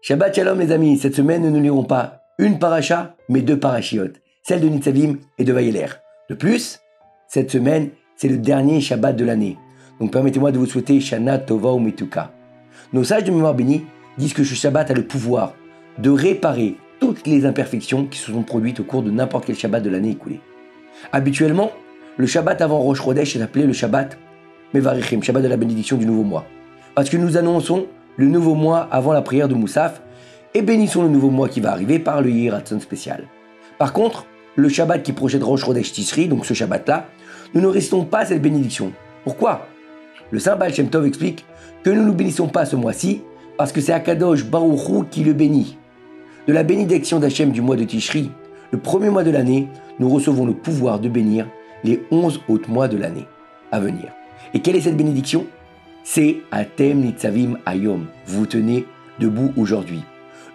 Shabbat Shalom les amis, cette semaine nous ne lirons pas une paracha, mais deux parachiotes, celle de Nitzavim et de Vayeler. De plus, cette semaine, c'est le dernier Shabbat de l'année. Donc permettez-moi de vous souhaiter Shana Tova Umetuka. Nos sages de mémoire bénie disent que ce Shabbat a le pouvoir de réparer toutes les imperfections qui se sont produites au cours de n'importe quel Shabbat de l'année écoulée. Habituellement, le Shabbat avant Rosh Chodesh est appelé le Shabbat Mevarichim, Shabbat de la bénédiction du nouveau mois. Parce que nous annonçons le nouveau mois avant la prière de Moussaf et bénissons le nouveau mois qui va arriver par le Yehi Ratzon spécial. Par contre, le Shabbat qui projette Rosh Chodesh Tishri, donc ce Shabbat-là, nous ne restons pas cette bénédiction. Pourquoi ? Le Saint Baal Shem Tov explique que nous ne bénissons pas ce mois-ci parce que c'est Akadosh Baruch Hu qui le bénit. De la bénédiction d'Hachem du mois de Tishri, le premier mois de l'année, nous recevons le pouvoir de bénir les 11 autres mois de l'année à venir. Et quelle est cette bénédiction ? C'est Atem Nitzavim Hayom. Vous tenez debout aujourd'hui.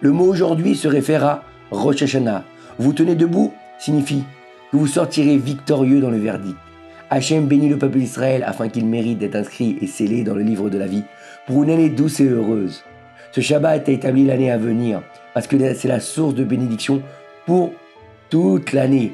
Le mot aujourd'hui se réfère à Rosh Hashanah. Vous tenez debout signifie que vous sortirez victorieux dans le verdict. Hachem bénit le peuple d'Israël afin qu'il mérite d'être inscrit et scellé dans le livre de la vie pour une année douce et heureuse. Ce Shabbat a établi l'année à venir parce que c'est la source de bénédiction pour toute l'année.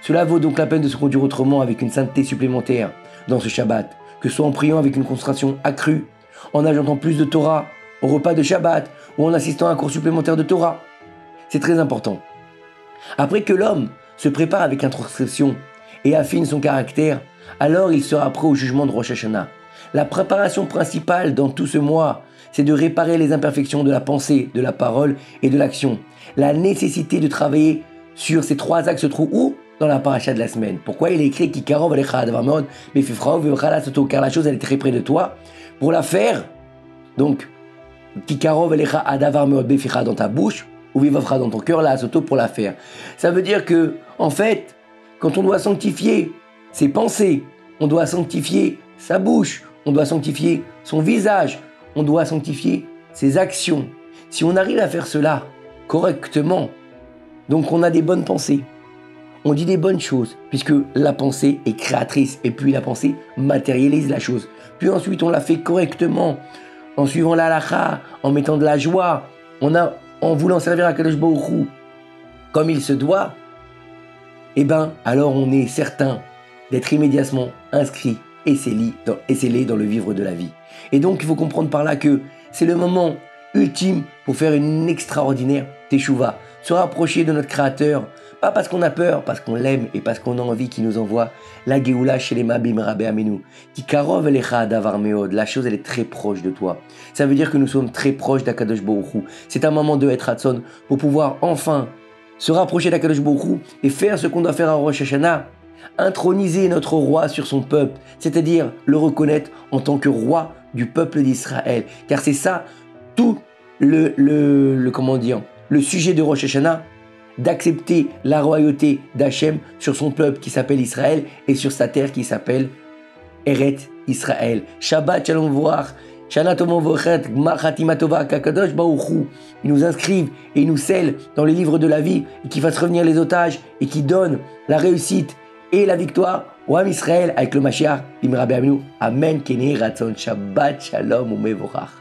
Cela vaut donc la peine de se conduire autrement avec une sainteté supplémentaire dans ce Shabbat, que ce soit en priant avec une concentration accrue, en ajoutant plus de Torah au repas de Shabbat ou en assistant à un cours supplémentaire de Torah. C'est très important. Après que l'homme se prépare avec introspection et affine son caractère, alors il sera prêt au jugement de Rosh Hashanah. La préparation principale dans tout ce mois, c'est de réparer les imperfections de la pensée, de la parole et de l'action. La nécessité de travailler sur ces trois axes se trouve où ? Dans la paracha de la semaine. Pourquoi il est écrit Kikarov alecha adavar meod befifra uvevcha soto, car la chose elle est très près de toi pour la faire. Donc Kikarov alecha adavar meod befifra dans ta bouche ou vivafra dans ton cœur la soto pour la faire. Ça veut dire que en fait, quand on doit sanctifier ses pensées, on doit sanctifier sa bouche, on doit sanctifier son visage, on doit sanctifier ses actions. Si on arrive à faire cela correctement, donc on a des bonnes pensées. On dit des bonnes choses, puisque la pensée est créatrice, et puis la pensée matérialise la chose. Puis ensuite, on la fait correctement, en suivant la halakha, en mettant de la joie, en voulant servir à Kadosh Baruch Hu comme il se doit, alors on est certain d'être immédiatement inscrit et scellé dans le vivre de la vie. Et donc, il faut comprendre par là que c'est le moment ultime pour faire une extraordinaire teshuva, se rapprocher de notre Créateur, pas parce qu'on a peur, parce qu'on l'aime et parce qu'on a envie qu'il nous envoie la Géoula Shelema Bimrabe Amenu. Ki karov elecha adavar meod, la chose elle est très proche de toi. Ça veut dire que nous sommes très proches d'Akadosh Baruch Hu. C'est un moment de être Hatson pour pouvoir enfin se rapprocher d'Akadosh Baruch Hu et faire ce qu'on doit faire à Rosh Hashanah, introniser notre roi sur son peuple, c'est-à-dire le reconnaître en tant que roi du peuple d'Israël. Car c'est ça tout le sujet de Rosh Hashanah, d'accepter la royauté d'Hachem sur son peuple qui s'appelle Israël et sur sa terre qui s'appelle Eret Israël. Shabbat Shalom Vorach, Shana Tova Vochet, Gmar Chatima Tova, Kakadosh Baruch Hu. Ils nous inscrivent et ils nous scellent dans les livres de la vie et qui fassent revenir les otages et qui donnent la réussite et la victoire au Ham Israël avec le Mashiach, Bimrabe Aminu. Amen, Kene Ratzon, Shabbat Shalom Umevorach.